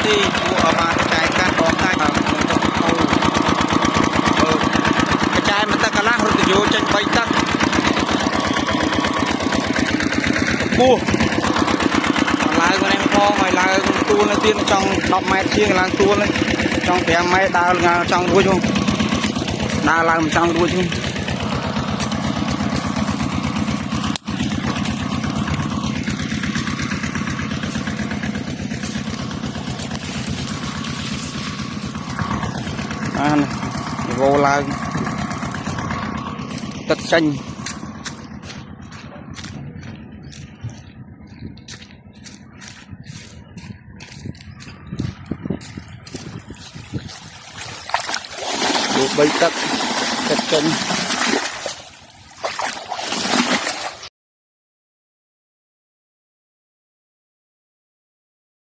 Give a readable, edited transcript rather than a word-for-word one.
thì của bà trái cát đó cái cái trái mà ta cả lá rồi thì vô chân bay tắc cua lại con em kho ngoài lại tua nó tiên trong 10 mét chiên là tua lên trong 5 mét đào là trong đuôi chung đào làm trong đuôi chung vô là tất xanh bay tất xanh